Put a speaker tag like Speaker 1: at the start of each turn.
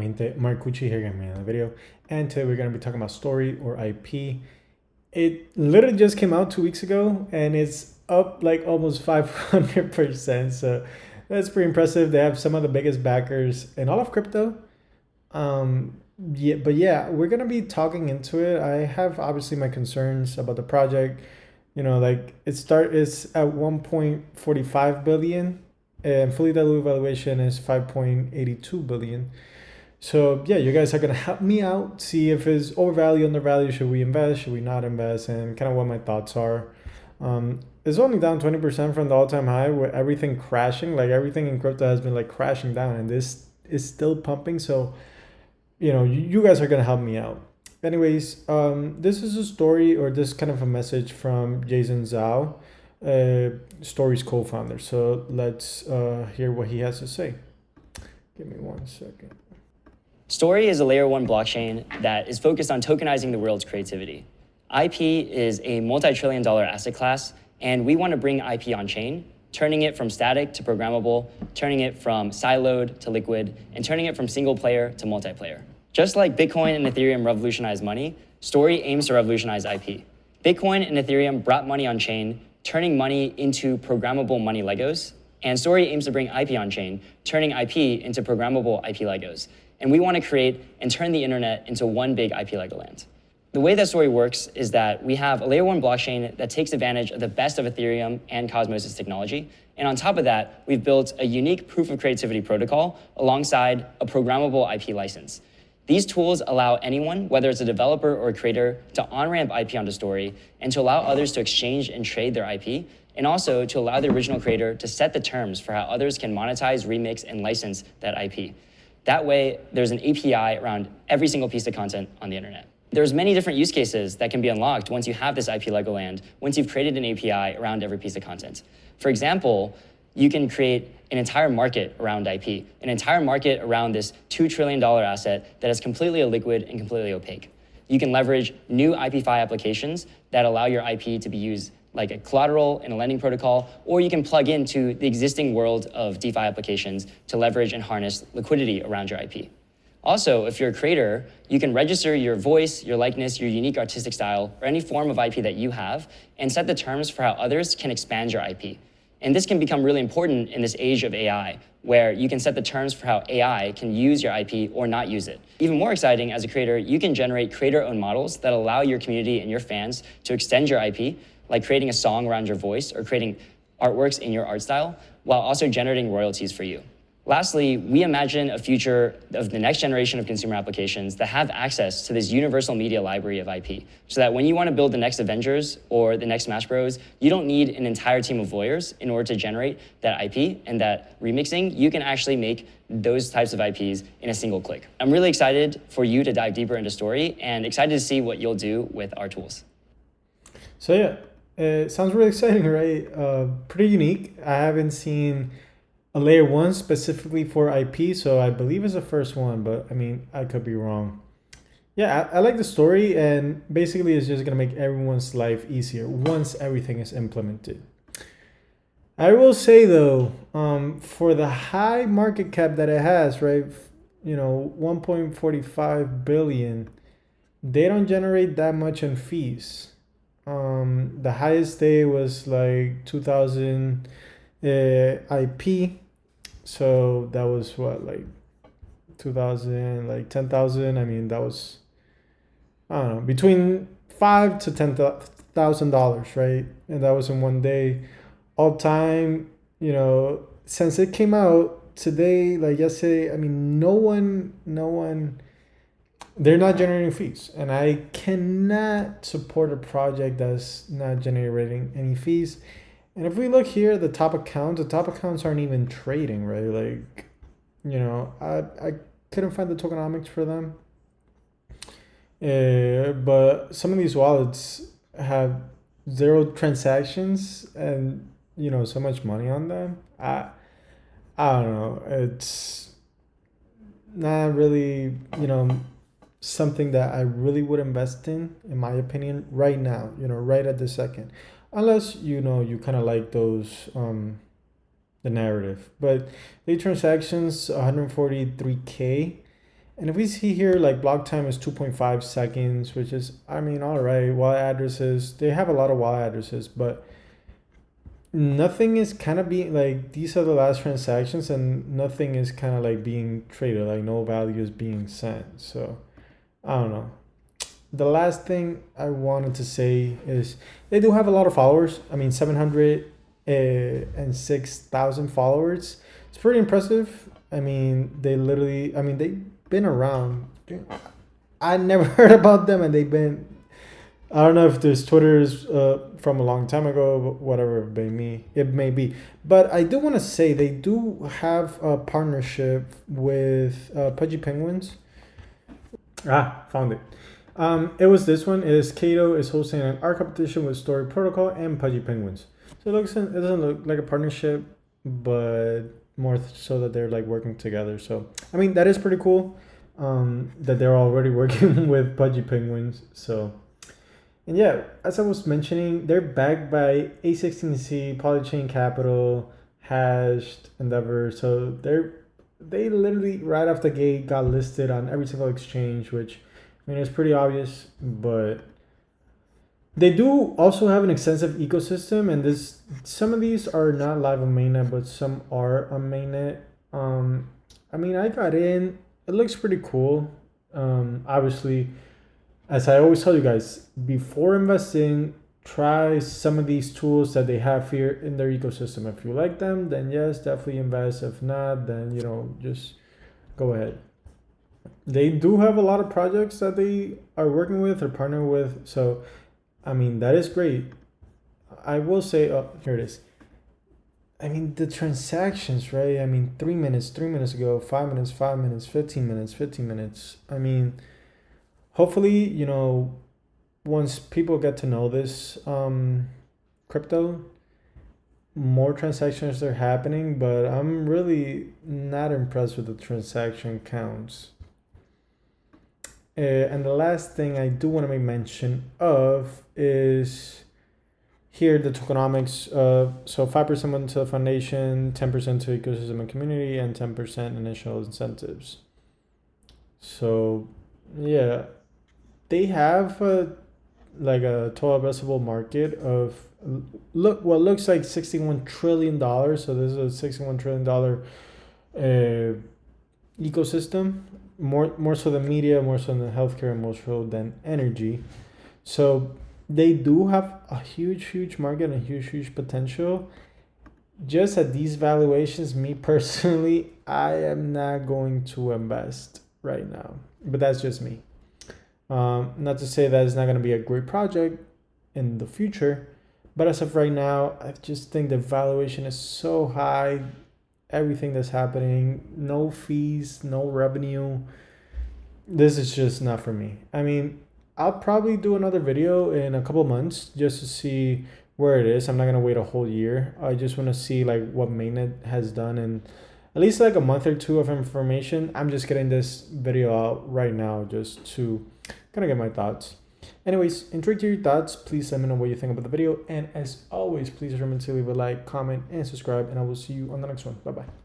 Speaker 1: mi gente? Marcucci here, getting another video. And today we're going to be talking about story or IP. It literally just came out 2 weeks ago and it's up like almost 500%. So that's pretty impressive. They have some of the biggest backers in all of crypto. Yeah, we're going to be talking into it. I have obviously my concerns about the project. Like it's at 1.45 billion and fully diluted valuation is 5.82 billion. So yeah, you guys are gonna help me out, see if it's overvalued, undervalued, should we invest, should we not invest, and kind of what my thoughts are. It's only down 20% from the all-time high with everything crashing. Like everything in crypto has been like crashing down, and this is still pumping. So you guys are gonna help me out. Anyways, this is a story or this kind of a message from Jason Zhao, Story's co-founder. So let's hear what he has to say. Give me 1 second.
Speaker 2: Story is a layer 1 blockchain that is focused on tokenizing the world's creativity. IP is a multi-trillion-dollar asset class, and we want to bring IP on-chain, turning it from static to programmable, turning it from siloed to liquid, and turning it from single player to multiplayer. Just like Bitcoin and Ethereum revolutionized money, Story aims to revolutionize IP. Bitcoin and Ethereum brought money on-chain, turning money into programmable money Legos, and Story aims to bring IP on-chain, turning IP into programmable IP Legos. And we want to create and turn the internet into one big IP Legoland. The way that Story works is that we have a layer 1 blockchain that takes advantage of the best of Ethereum and Cosmos' technology. And on top of that, we've built a unique proof of creativity protocol alongside a programmable IP license. These tools allow anyone, whether it's a developer or a creator, to on-ramp IP onto Story and to allow others to exchange and trade their IP, and also to allow the original creator to set the terms for how others can monetize, remix, and license that IP. That way, there's an API around every single piece of content on the internet. There's many different use cases that can be unlocked once you have this IP Legoland, once you've created an API around every piece of content. For example, you can create an entire market around IP, an entire market around this $2 trillion asset that is completely illiquid and completely opaque. You can leverage new IP-FI applications that allow your IP to be used like a collateral in a lending protocol, or you can plug into the existing world of DeFi applications to leverage and harness liquidity around your IP. Also, if you're a creator, you can register your voice, your likeness, your unique artistic style, or any form of IP that you have, and set the terms for how others can expand your IP. And this can become really important in this age of AI, where you can set the terms for how AI can use your IP or not use it. Even more exciting, as a creator, you can generate creator-owned models that allow your community and your fans to extend your IP, like creating a song around your voice or creating artworks in your art style, while also generating royalties for you. Lastly, we imagine a future of the next generation of consumer applications that have access to this universal media library of IP, so that when you want to build the next Avengers or the next Smash Bros, you don't need an entire team of lawyers in order to generate that IP and that remixing. You can actually make those types of IPs in a single click. I'm really excited for you to dive deeper into Story and excited to see what you'll do with our tools.
Speaker 1: So yeah, it sounds really exciting, right? Pretty unique. I haven't seen a layer 1 specifically for IP, so I believe it's the first one, but I mean, I could be wrong. Yeah, I like the story, and basically it's just gonna make everyone's life easier once everything is implemented. I will say though, for the high market cap that it has, right, 1.45 billion, they don't generate that much in fees. The highest day was like 2000 IP. So that was what, like 2000, like 10,000. I mean, that was, I don't know, between $5,000 to $10,000, right? And that was in one day. All time, since it came out today, like yesterday, I mean, no one, they're not generating fees. And I cannot support a project that's not generating any fees. And if we look here at the top accounts aren't even trading, right? Like, I couldn't find the tokenomics for them. But some of these wallets have 0 transactions and, so much money on them. I don't know. It's not really, something that I really would invest in my opinion, right now, right at this second. Unless, you kind of like those, the narrative. But the transactions, 143K. And if we see here, like block time is 2.5 seconds, which is, I mean, all right, wallet addresses, they have a lot of wallet addresses, but nothing is kind of being like, these are the last transactions and nothing is kind of like being traded, like no value is being sent. So I don't know. The last thing I wanted to say is they do have a lot of followers. I mean, 706,000 followers. It's pretty impressive. I mean, they've been around. I never heard about them, and they've been. I don't know if this Twitter is from a long time ago, but whatever it may be. But I do want to say they do have a partnership with Pudgy Penguins. Found it. It was this one. Is Kato is hosting an art competition with Story Protocol and Pudgy Penguins. So it doesn't look like a partnership, but more so that they're like working together. So I mean that is pretty cool. That they're already working with Pudgy Penguins. So and yeah, as I was mentioning, they're backed by A16Z, Polychain Capital, Hashed, Endeavor. So they literally right off the gate got listed on every single exchange, which I mean it's pretty obvious, but they do also have an extensive ecosystem, and some of these are not live on mainnet, but some are on mainnet. I mean, I got in. It looks pretty cool. Obviously, as I always tell you guys, before investing, try some of these tools that they have here in their ecosystem. If you like them, then yes, definitely invest. If not, then just go ahead. They do have a lot of projects that they are working with or partner with, so I mean that is great. I will say, oh, here it is. I mean the transactions, right? I mean 3 minutes ago, 5 minutes, 5 minutes, 15 minutes, 15 minutes. I mean, hopefully, once people get to know this crypto, more transactions are happening, but I'm really not impressed with the transaction counts. And the last thing I do want to make mention of is here the tokenomics. So 5% went to the foundation, 10% to ecosystem and community, and 10% initial incentives. So yeah, they have a total addressable market of what looks like $61 trillion. So this is a $61 trillion ecosystem. More so than media, more so than healthcare, and more so than energy. So they do have a huge market and a huge potential. Just at these valuations, me personally, I am not going to invest right now. But that's just me. Not to say that it's not going to be a great project in the future, but as of right now, I just think the valuation is so high. Everything that's happening, no fees, no revenue. This is just not for me. I mean, I'll probably do another video in a couple months just to see where it is. I'm not gonna wait a whole year. I just want to see like what mainnet has done in at least like a month or two of information. I'm just getting this video out right now just to kind of get my thoughts. Anyways, intrigued to your thoughts, please let me know what you think about the video. And as always, please remember to leave a like, comment, and subscribe. And I will see you on the next one. Bye-bye.